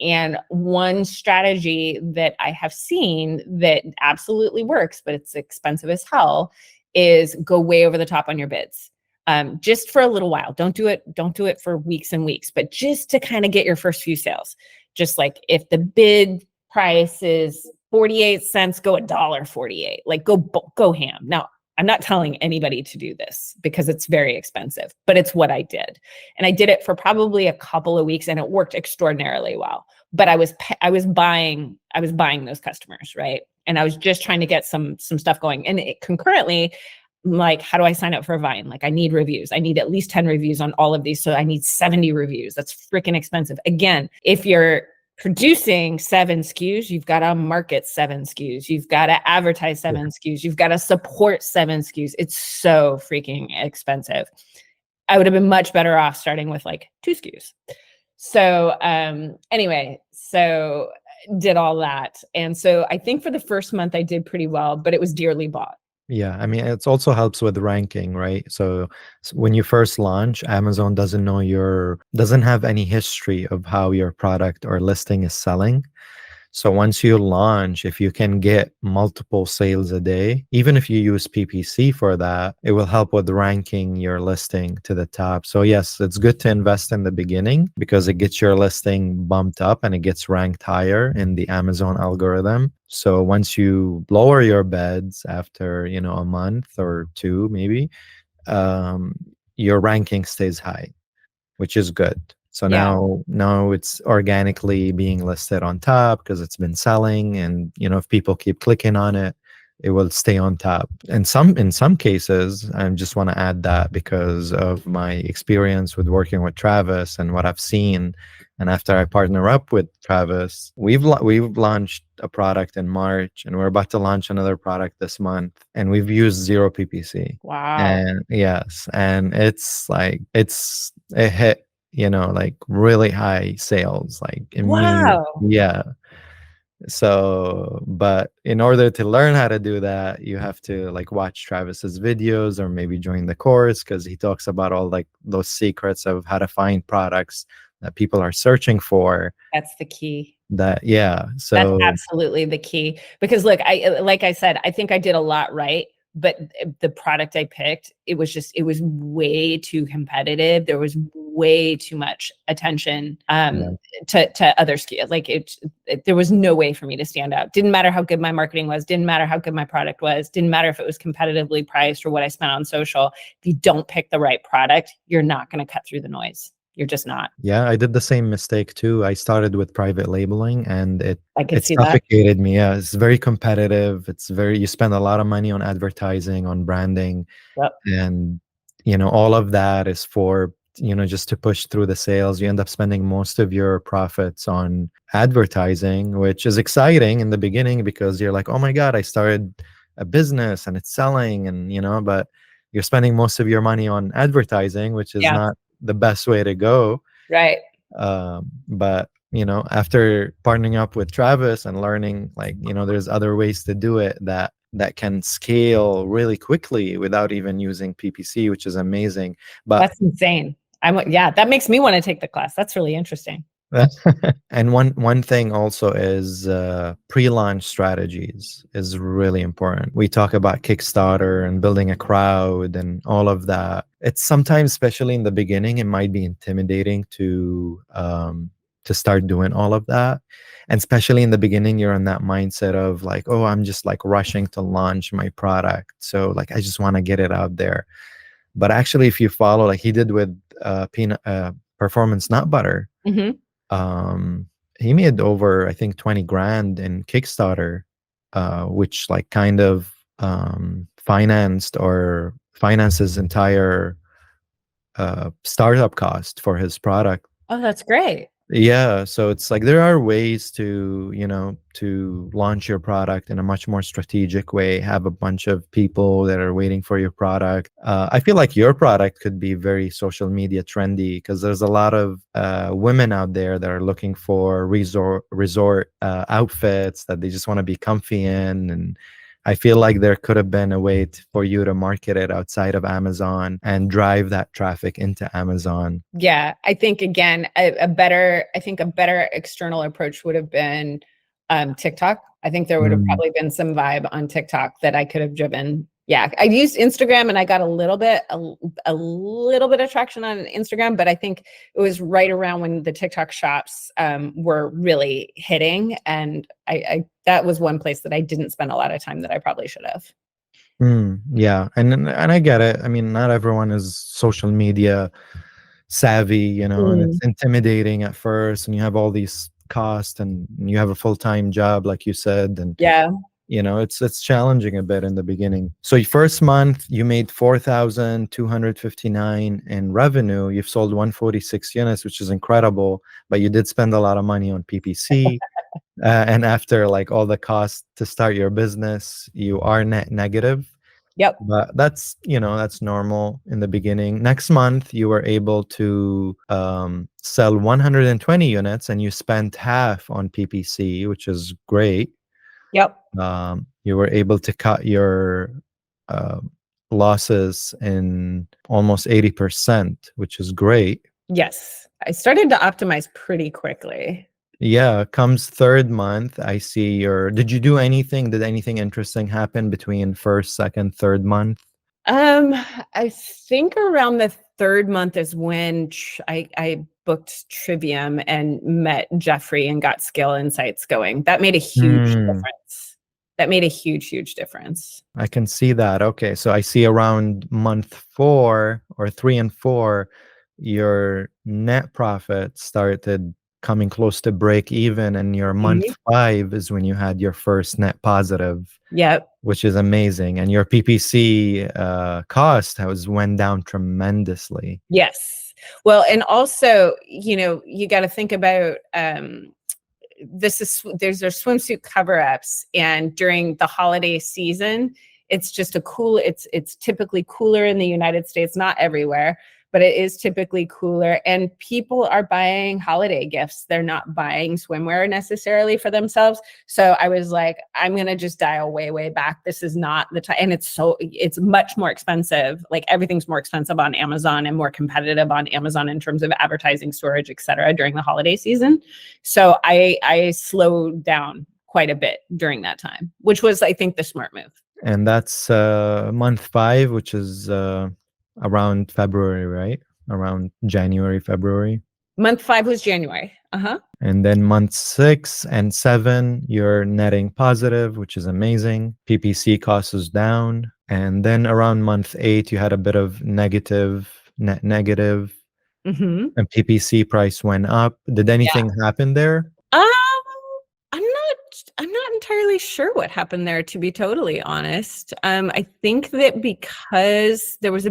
And one strategy that I have seen that absolutely works, but it's expensive as hell, is go way over the top on your bids. Just for a little while. Don't do it for weeks and weeks, but just to kind of get your first few sales. Just like if the bid price is 48 cents, go $1.48. Like go ham. Now, I'm not telling anybody to do this because it's very expensive, but it's what I did. And I did it for probably a couple of weeks and it worked extraordinarily well. But I was buying those customers, right? And I was just trying to get some stuff going. And concurrently, like, how do I sign up for a Vine? Like, I need reviews. I need at least 10 reviews on all of these. So I need 70 reviews. That's freaking expensive. Again, if you're producing 7 SKUs, you've got to market 7 SKUs. You've got to advertise 7 SKUs. You've got to support 7 SKUs. It's so freaking expensive. I would have been much better off starting with like 2 SKUs. So anyway, so did all that. And so I think for the first month I did pretty well, but it was dearly bought. yeah, I mean, it also helps with ranking, right? So when you first launch, Amazon doesn't have any history of how your product or listing is selling. So once you launch, if you can get multiple sales a day, even if you use PPC for that, it will help with ranking your listing to the top. So yes, it's good to invest in the beginning because it gets your listing bumped up and it gets ranked higher in the Amazon algorithm. So once you lower your beds after, a month or two, maybe, your ranking stays high, which is good. So Yeah. now it's organically being listed on top because it's been selling, and if people keep clicking on it, it will stay on top. And in some cases, I just want to add that because of my experience with working with Travis and what I've seen. And after I partner up with Travis, we've launched a product in March, and we're about to launch another product this month, and we've used zero PPC. Wow. And yes, and it's like it hit like really high sales, like immediate. Wow. Yeah. So, but in order to learn how to do that, you have to like watch Travis's videos or maybe join the course because he talks about all like those secrets of how to find products that people are searching for. That's the key. Yeah. That's So absolutely the key. Because look, like I said, I think I did a lot right, but the product I picked, it was way too competitive. There was way too much attention yeah. to other skills. Like there was no way for me to stand out. Didn't matter how good my marketing was, didn't matter how good my product was, didn't matter if it was competitively priced or what I spent on social. If you don't pick the right product, you're not going to cut through the noise. You're just not. Yeah, I did the same mistake too. I started with private labeling and I could it see that. suffocated me. Yeah, it's very competitive. You spend a lot of money on advertising, on branding, Yep. and all of that is for just to push through the sales. You end up spending most of your profits on advertising, which is exciting in the beginning because you're like, oh my God, I started a business and it's selling, and but you're spending most of your money on advertising, which is Yeah. not the best way to go. Right. But after partnering up with Travis and learning, like there's other ways to do it that can scale really quickly without even using PPC, which is amazing. But That's insane. Yeah, that makes me want to take the class. That's really interesting. and one thing also is pre-launch strategies is really important. We talk about Kickstarter and building a crowd and all of that. It's sometimes, especially in the beginning, it might be intimidating to start doing all of that. And especially in the beginning, you're in that mindset of like, oh, I'm just like rushing to launch my product. So like, I just want to get it out there. But actually, if you follow like he did with peanut performance nut butter, Mm-hmm. he made over, I think, 20 grand in Kickstarter, which like kind of financed or finances entire startup cost for his product. Oh, that's great. Yeah, so it's like there are ways to, to launch your product in a much more strategic way, have a bunch of people that are waiting for your product. I feel like your product could be very social media trendy because there's a lot of women out there that are looking for resort outfits that they just want to be comfy in. And I feel like there could have been a way for you to market it outside of Amazon and drive that traffic into Amazon. Yeah, I think again, I think a better external approach would have been TikTok. I think there would have Mm. probably been some vibe on TikTok that I could have driven. Yeah, I used Instagram and I got a little bit of traction on Instagram, but I think it was right around when the TikTok shops were really hitting, and I that was one place that I didn't spend a lot of time that I probably should have. Yeah, and I get it. I mean, not everyone is social media savvy, and it's Mm, intimidating at first, and you have all these costs, and you have a full-time job, like you said, and yeah, it's challenging a bit in the beginning. So your first month, you made 4,259 in revenue. You've sold 146 units, which is incredible, but you did spend a lot of money on PPC. And after like all the costs to start your business, you are net negative. yep, But that's normal in the beginning. Next month, you were able to sell 120 units, and you spent half on PPC, which is great. yep. You were able to cut your uh, losses in almost 80%, which is great. Yes, I started to optimize pretty quickly. Yeah, comes third month, I see did you do anything? Did anything interesting happen between first, second, third month? Um, I think around the third month is when I booked Trivium and met Jeffrey and got Scale Insights going. That made a huge Hmm. difference. That made a huge, huge difference. I can see that. Okay. So I see around month 4 or 3 and 4, your net profit started coming close to break even. And your Mhm. month 5 is when you had your first net positive, Yep. which is amazing. And your PPC cost has went down tremendously. Yes. Well, and also, you got to think about there's swimsuit cover-ups, and during the holiday season it's typically cooler in the United States, not everywhere, but it is typically cooler, and people are buying holiday gifts. They're not buying swimwear necessarily for themselves. So I was like, I'm gonna just dial way back. This is not the time, and it's much more expensive. Like everything's more expensive on Amazon and more competitive on Amazon in terms of advertising, storage, etc. during the holiday season. So I slowed down quite a bit during that time, which was, I think, the smart move. And that's month 5, which is around February, right? Around January, February. Month 5 was January. Uh-huh. And then month 6 and 7, you're netting positive, which is amazing. PPC cost is down. And then around month 8, you had a bit of net negative, Mm-hmm. and PPC price went up. Did anything happen there? Um, I'm not entirely sure what happened there, to be totally honest. I think that because there was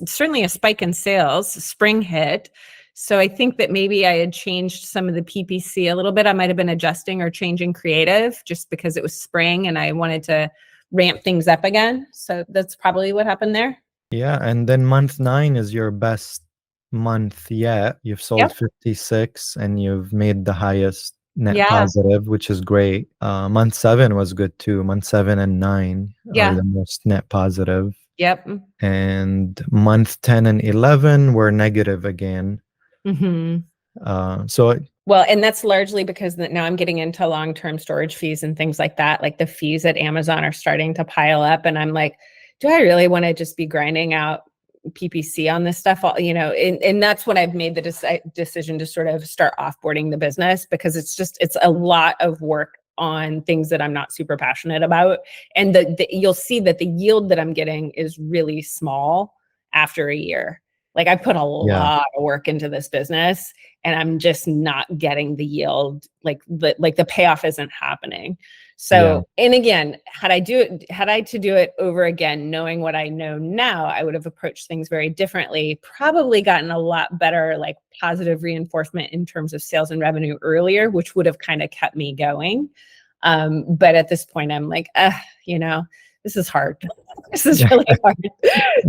certainly a spike in sales, spring hit. So I think that maybe I had changed some of the PPC a little bit. I might have been adjusting or changing creative just because it was spring and I wanted to ramp things up again. So that's probably what happened there. Yeah, and then month 9 is your best month yet. You've sold Yep. 56 and you've made the highest net Yeah. positive, which is great. Month 7 was good too. Month 7 and 9 are Yeah. the most net positive. Yep. And month 10 and 11 were negative again. Mm-hmm. So Well, and that's largely because now I'm getting into long-term storage fees and things like that. Like the fees at Amazon are starting to pile up, and I'm like, do I really want to just be grinding out PPC on this stuff? And that's when I've made the decision to sort of start offboarding the business, because it's a lot of work on things that I'm not super passionate about. And you'll see that the yield that I'm getting is really small after a year. Like I put a Yeah. lot of work into this business and I'm just not getting the yield, like the payoff isn't happening. Yeah. So, and again, had I to do it over again, knowing what I know now, I would have approached things very differently, probably gotten a lot better, like positive reinforcement in terms of sales and revenue earlier, which would have kind of kept me going. But at this point, I'm like, you know, this is hard. This is really hard.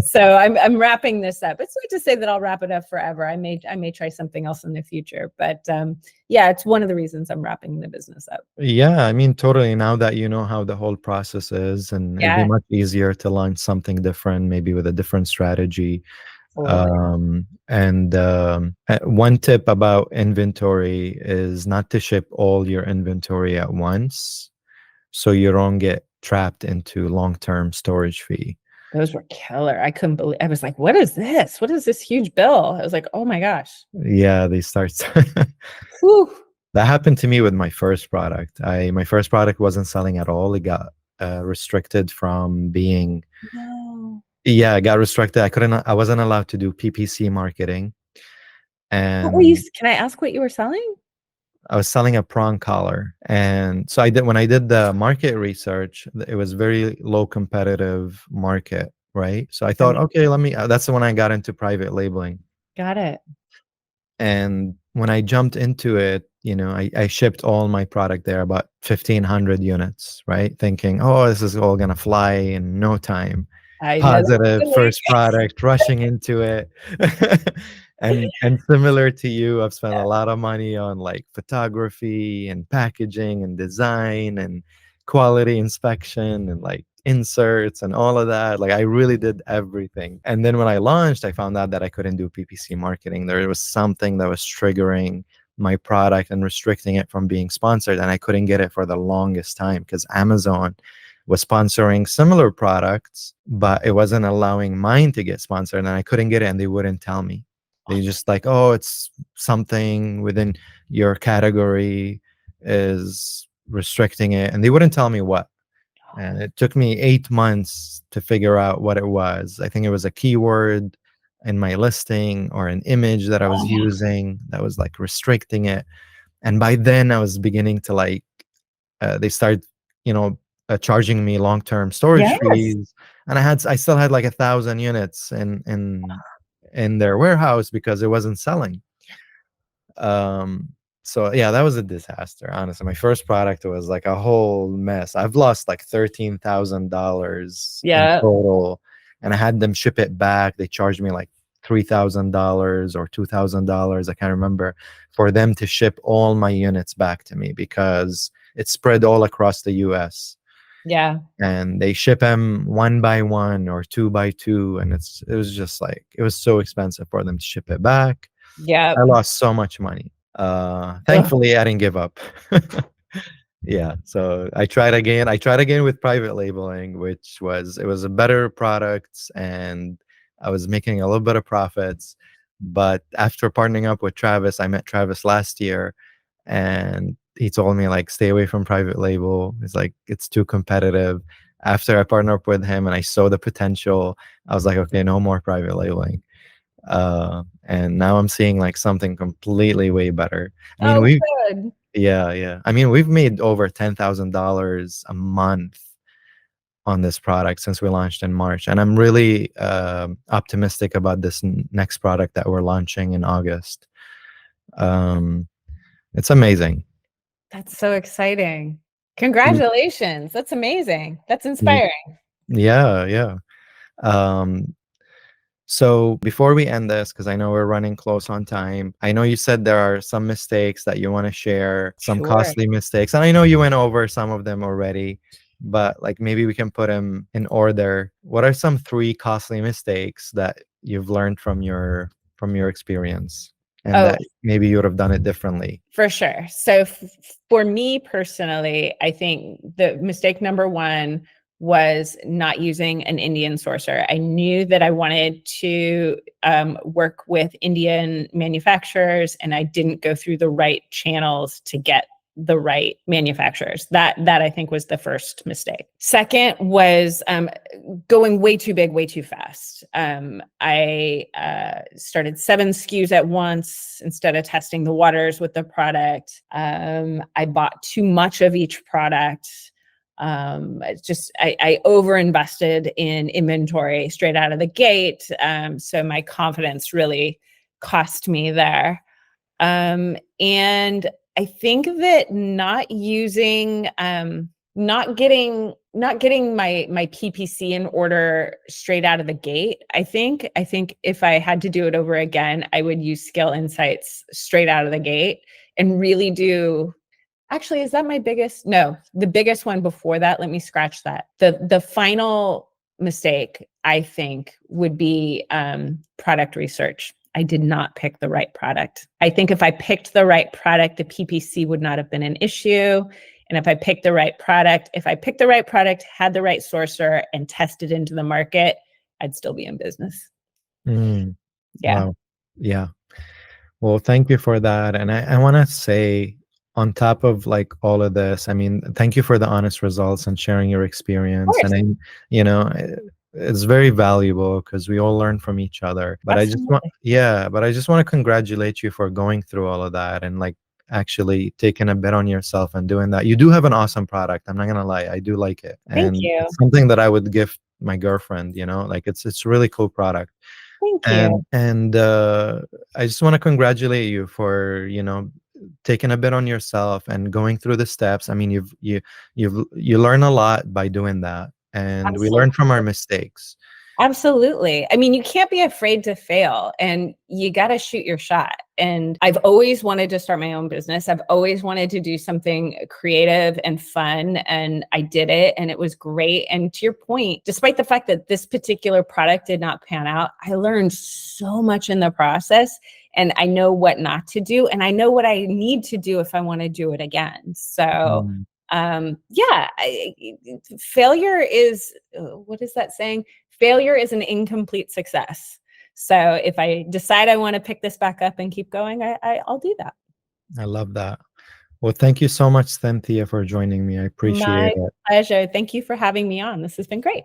So I'm wrapping this up. It's not to say that I'll wrap it up forever. I may try something else in the future, but yeah, it's one of the reasons I'm wrapping the business up. Yeah, I mean, totally. Now that you know how the whole process is, and it'd be Yeah, much easier to launch something different, maybe with a different strategy. totally. One tip about inventory is not to ship all your inventory at once, so you don't get trapped into long-term storage fee. Those were killer. I couldn't believe. I was like, "What is this? What is this huge bill?" I was like, "Oh my gosh." Yeah, they start. Whew. That happened to me with my first product. My first product wasn't selling at all. It got restricted from being. No. Yeah, it got restricted. I wasn't allowed to do PPC marketing, What were you? and Can I ask what you were selling? I was selling a prong collar. And so when I did the market research, it was very low competitive market, right? So I thought, okay, that's when I got into private labeling. Got it. And when I jumped into it, I shipped all my product there, about 1,500 units, right? Thinking, oh, this is all going to fly in no time. I know that Positive feeling. first product, rushing into it. And similar to you, I've spent a lot of money on like photography and packaging and design and quality inspection and like inserts and all of that. Like I really did everything. And then when I launched, I found out that I couldn't do PPC marketing. There was something that was triggering my product and restricting it from being sponsored, and I couldn't get it for the longest time because Amazon was sponsoring similar products, but it wasn't allowing mine to get sponsored, and I couldn't get it, and they wouldn't tell me. They just like, oh, it's something within your category is restricting it, and they wouldn't tell me what. And it took me 8 months to figure out what it was. I think it was a keyword in my listing or an image that I was using that was like restricting it. And by then I was beginning to like, they started, charging me long-term storage Yes. fees. And I still had like 1,000 units in their warehouse because it wasn't selling. So yeah, that was a disaster, honestly. My first product was like a whole mess. I've lost like $13,000 in Yeah. total, and I had them ship it back. They charged me like $3,000 or $2,000, I can't remember, for them to ship all my units back to me because it spread all across the US. Yeah. And they ship them one by one or two by two, and it was just like, it was so expensive for them to ship it back. Yeah. I lost so much money. Ugh. Thankfully, I didn't give up. Yeah, so I tried again. I tried again with private labeling, it was a better product, and I was making a little bit of profits. But after partnering up with Travis, I met Travis last year, and he told me like, stay away from private label. It's like it's too competitive. After I partnered up with him and I saw the potential, I was like, okay, no more private labeling. And now I'm seeing like something completely way better. I mean, Oh, good. yeah. I mean, we've made over $10,000 a month on this product since we launched in March, and I'm really optimistic about this next product that we're launching in August. Um, it's amazing. That's so exciting. Y- Congratulations. That's amazing. That's y- inspiring. Yeah. Um, So before we end this, because I know we're running close on time, I know you said there are some mistakes that you want to share, some Sure. costly mistakes, and I know you went over some of them already, but like maybe we can put them in order. What are some 3 costly mistakes that you've learned from your experience, and Oh, that maybe you would have done it differently? for sure. So for me personally, I think the mistake number one was not using an Indian sourcer. I knew that I wanted to work with Indian manufacturers, and I didn't go through the right channels to get the right manufacturers. That I think was the first mistake. Second was going way too big, way too fast. I started 7 SKUs at once instead of testing the waters with the product. I bought too much of each product. I over invested in inventory straight out of the gate. So my confidence really cost me there. And I think that not getting my PPC in order straight out of the gate. I think if I had to do it over again, I would use skill insights straight out of the gate and really do. Actually, is that my biggest? No, the biggest one before that, let me scratch that. The final mistake, I think, would be product research. I did not pick the right product. I think if I picked the right product, the PPC would not have been an issue. And if I picked the right product, had the right sourcer and tested into the market, I'd still be in business. Mm, Yeah. wow. Yeah. Well, thank you for that. And I want to say, on top of like all of this, I mean, thank you for the honest results and sharing your Of experience. course. And it's very valuable because we all learn from each other. But Absolutely. I just want to congratulate you for going through all of that and like actually taking a bet on yourself and doing that. You do have an awesome product. I'm not gonna lie, I do like it, Thank and you. it's something that I would gift my girlfriend. Like it's a really cool product. Thank you. And I just want to congratulate you for taking a bit on yourself and going through the steps. I mean, you learn a lot by doing that, and we Absolutely. learn from our mistakes. Absolutely. I mean, you can't be afraid to fail and you got to shoot your shot. And I've always wanted to start my own business. I've always wanted to do something creative and fun. And I did it and it was great. And to your point, despite the fact that this particular product did not pan out, I learned so much in the process and I know what not to do. And I know what I need to do if I want to do it again. So Mm, failure is, what is that saying? Failure is an incomplete success. So if I decide I want to pick this back up and keep going, I'll do that. I love that. Well, thank you so much, Cynthia, for joining me. I appreciate My it. pleasure. Thank you for having me on. This has been great.